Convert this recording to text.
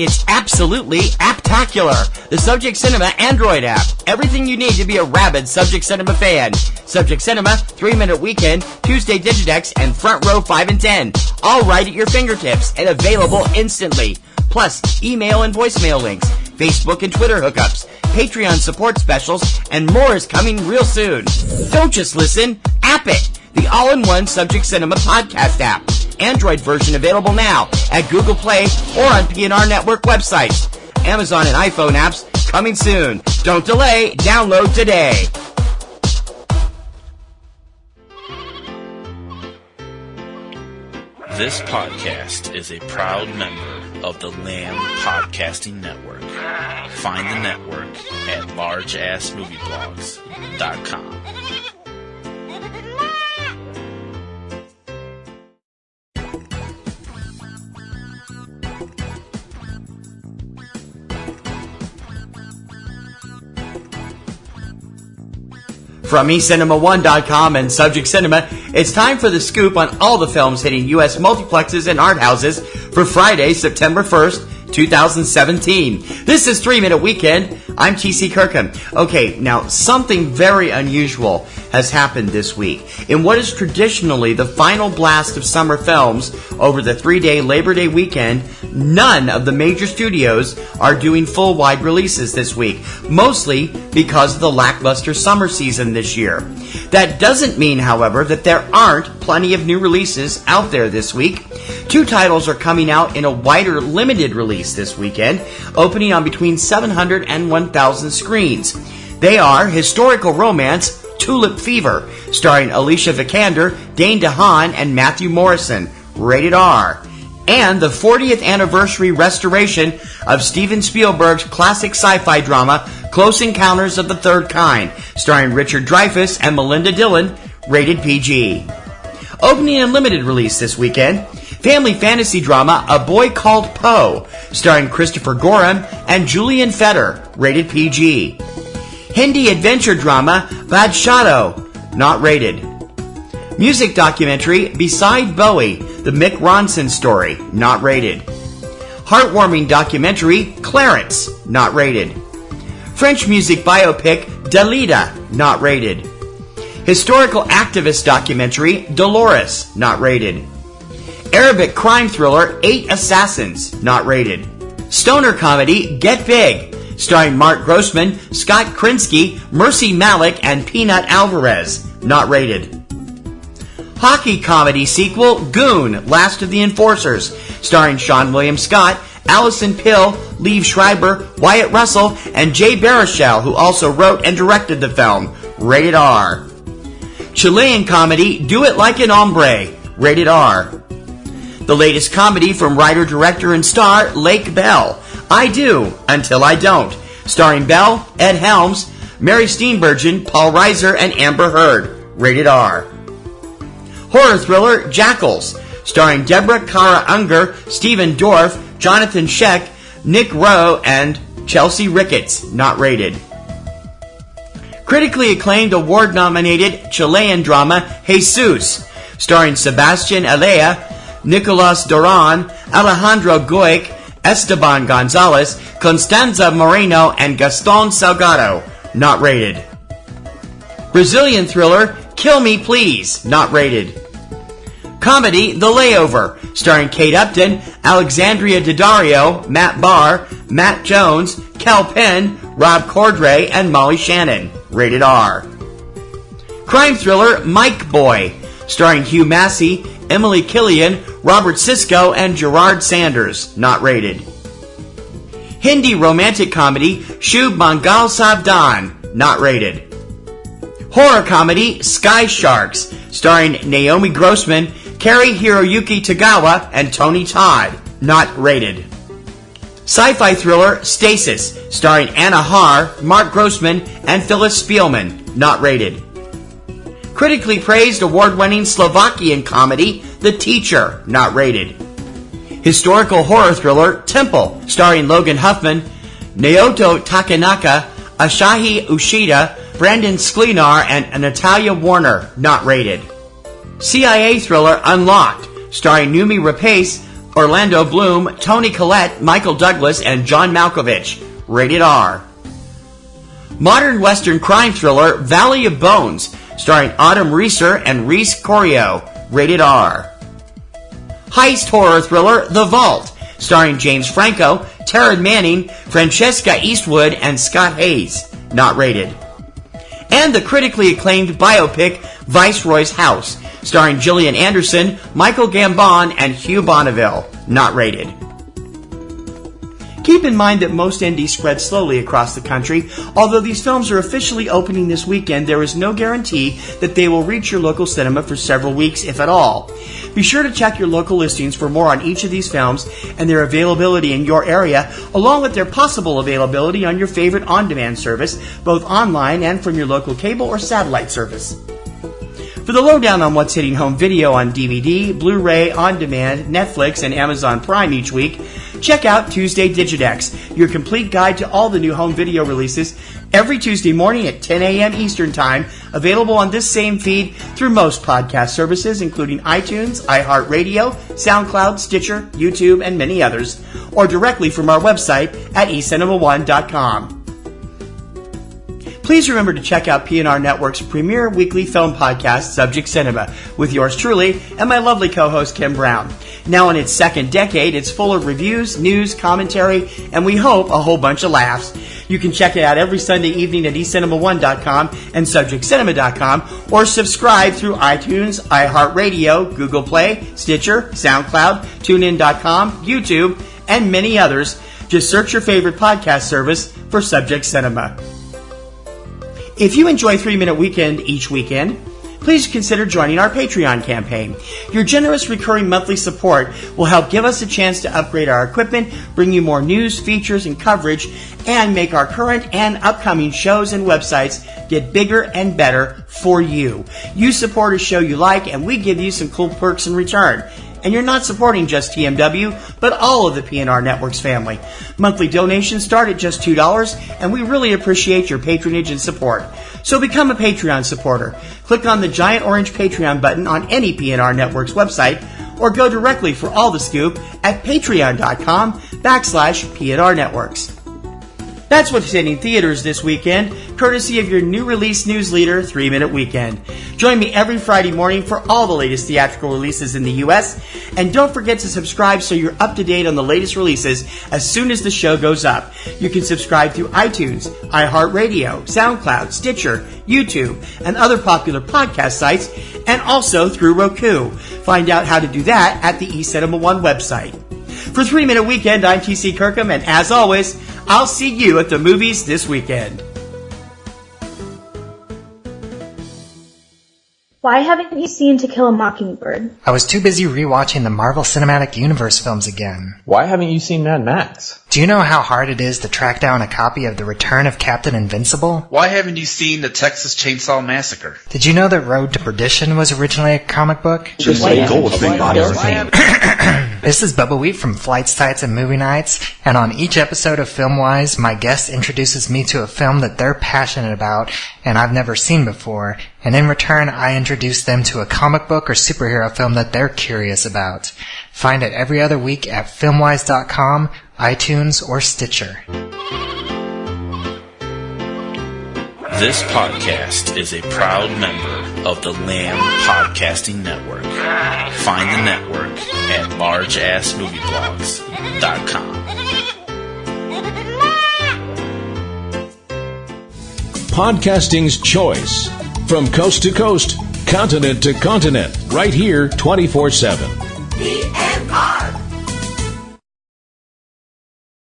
It's absolutely apptacular. The Subject Cinema Android app. Everything you need to be a rabid Subject Cinema fan. Subject Cinema, 3-Minute Weekend, Tuesday Digidex, and Front Row 5 and 10. All right at your fingertips and available instantly. Plus, email and voicemail links, Facebook and Twitter hookups, Patreon support specials, and more is coming real soon. Don't just listen, app it. The all-in-one Subject Cinema podcast app. Android version available now at Google Play or on PNR Network websites. Amazon and iPhone apps coming soon. Don't delay. Download today. This podcast is a proud member of the Lamb Podcasting Network. Find the network at largeassmovieblogs.com. From eCinemaOne.com and Subject Cinema, it's time for the scoop on all the films hitting U.S. multiplexes and art houses for Friday, September 1st, 2017. This is 3-Minute Weekend. I'm TC Kirkham. Okay, now something very unusual has happened this week. In what is traditionally the final blast of summer films over the 3-day Labor Day weekend, none of the major studios are doing full wide releases this week, mostly because of the lackluster summer season this year. That doesn't mean, however, that there aren't plenty of new releases out there this week. 2 titles are coming out in a wider limited release this weekend, opening on between 700 and 1,000 screens. They are historical romance Tulip Fever, starring Alicia Vikander, Dane DeHaan, and Matthew Morrison, rated R, and the 40th anniversary restoration of Steven Spielberg's classic sci-fi drama Close Encounters of the Third Kind, starring Richard Dreyfuss and Melinda Dillon, rated PG. Opening in limited release this weekend, family fantasy drama A Boy Called Poe, starring Christopher Gorham and Julian Fetter, rated PG. Hindi adventure drama Badshado, not rated. Music documentary Beside Bowie, the Mick Ronson story, not rated. Heartwarming documentary Clarence, not rated. French music biopic Dalida, not rated. Historical activist documentary Dolores, not rated. Arabic crime thriller 8 Assassins, not rated. Stoner comedy Get Big, starring Mark Grossman, Scott Krinsky, Mercy Malik, and Peanut Alvarez, not rated. Hockey comedy sequel Goon, Last of the Enforcers, starring Seann William Scott, Allison Pill, Liev Schreiber, Wyatt Russell, and Jay Baruchel, who also wrote and directed the film, rated R. Chilean comedy Do It Like an Hombre, rated R. The latest comedy from writer, director, and star Lake Bell, I Do Until I Don't, starring Bell, Ed Helms, Mary Steenburgen, Paul Reiser, and Amber Heard, rated R. Horror thriller Jackals, starring Deborah Kara Unger, Stephen Dorff, Jonathan Sheck, Nick Rowe, and Chelsea Ricketts, not rated. Critically acclaimed award-nominated Chilean drama Jesus, starring Sebastian Alea, Nicolas Doran, Alejandro Goic, Esteban Gonzalez, Constanza Moreno, and Gaston Salgado, not rated. Brazilian thriller Kill Me Please, not rated. Comedy The Layover, starring Kate Upton, Alexandria Daddario, Matt Barr, Matt Jones, Kel Penn, Rob Cordray, and Molly Shannon, rated R. Crime thriller Mike Boy, starring Hugh Massey, Emily Killian, Robert Sisko, and Gerard Sanders, not rated. Hindi romantic comedy Shubh Mangal Savdan, not rated. Horror comedy Sky Sharks, starring Naomi Grossman, Kari Hiroyuki Tagawa, and Tony Todd, not rated. Sci-fi thriller Stasis, starring Anna Haar, Mark Grossman, and Phyllis Spielman, not rated. Critically praised award-winning Slovakian comedy The Teacher, not rated. Historical horror thriller Temple, starring Logan Huffman, Naoto Takenaka, Asahi Ushida, Brandon Sklenar, and Natalia Warner, not rated. CIA thriller Unlocked, starring Numi Rapace, Orlando Bloom, Toni Collette, Michael Douglas, and John Malkovich. Rated R. Modern Western crime thriller Valley of Bones, starring Autumn Reeser and Reese Corio. Rated R. Heist horror thriller The Vault, starring James Franco, Taryn Manning, Francesca Eastwood, and Scott Hayes. Not rated. And the critically acclaimed biopic Viceroy's House, starring Gillian Anderson, Michael Gambon, and Hugh Bonneville. Not rated. Keep in mind that most indies spread slowly across the country. Although these films are officially opening this weekend, there is no guarantee that they will reach your local cinema for several weeks, if at all. Be sure to check your local listings for more on each of these films and their availability in your area, along with their possible availability on your favorite on-demand service, both online and from your local cable or satellite service. For the lowdown on what's hitting home video on DVD, Blu-ray, on-demand, Netflix, and Amazon Prime each week, check out Tuesday Digidex, your complete guide to all the new home video releases, every Tuesday morning at 10 a.m. Eastern Time, available on this same feed through most podcast services, including iTunes, iHeartRadio, SoundCloud, Stitcher, YouTube, and many others, or directly from our website at eCinemaOne.com. Please remember to check out PNR Networks' premier weekly film podcast, Subject Cinema, with yours truly and my lovely co-host Kim Brown. Now in its second decade, it's full of reviews, news, commentary, and we hope a whole bunch of laughs. You can check it out every Sunday evening at eCinemaOne.com and SubjectCinema.com, or subscribe through iTunes, iHeartRadio, Google Play, Stitcher, SoundCloud, TuneIn.com, YouTube, and many others. Just search your favorite podcast service for Subject Cinema. If you enjoy 3 Minute Weekend each weekend, please consider joining our Patreon campaign. Your generous recurring monthly support will help give us a chance to upgrade our equipment, bring you more news, features, and coverage, and make our current and upcoming shows and websites get bigger and better for you. You support a show you like, and we give you some cool perks in return. And you're not supporting just TMW, but all of the PNR Networks family. Monthly donations start at just $2, and we really appreciate your patronage and support. So become a Patreon supporter. Click on the giant orange Patreon button on any PNR Networks website, or go directly for all the scoop at patreon.com/PNR Networks. That's what's hitting theaters this weekend, courtesy of your new release news leader, 3 Minute Weekend. Join me every Friday morning for all the latest theatrical releases in the U.S., and don't forget to subscribe so you're up to date on the latest releases as soon as the show goes up. You can subscribe through iTunes, iHeartRadio, SoundCloud, Stitcher, YouTube, and other popular podcast sites, and also through Roku. Find out how to do that at the eCinemaOne website. For 3 Minute Weekend, I'm TC Kirkham, and as always, I'll see you at the movies this weekend. Why haven't you seen To Kill a Mockingbird? I was too busy rewatching the Marvel Cinematic Universe films again. Why haven't you seen Mad Max? Do you know how hard it is to track down a copy of The Return of Captain Invincible? Why haven't you seen the Texas Chainsaw Massacre? Did you know that Road to Perdition was originally a comic book? Just like go with big bodies of This is Bubba Wheat from Flights, Tights, and Movie Nights, and on each episode of Filmwise, my guest introduces me to a film that they're passionate about and I've never seen before, and in return, I introduce them to a comic book or superhero film that they're curious about. Find it every other week at filmwise.com, iTunes, or Stitcher. This podcast is a proud member of the Lamb Podcasting Network. Find the network at largeassmovieblogs.com. Podcasting's choice. From coast to coast, continent to continent, right here 24/7.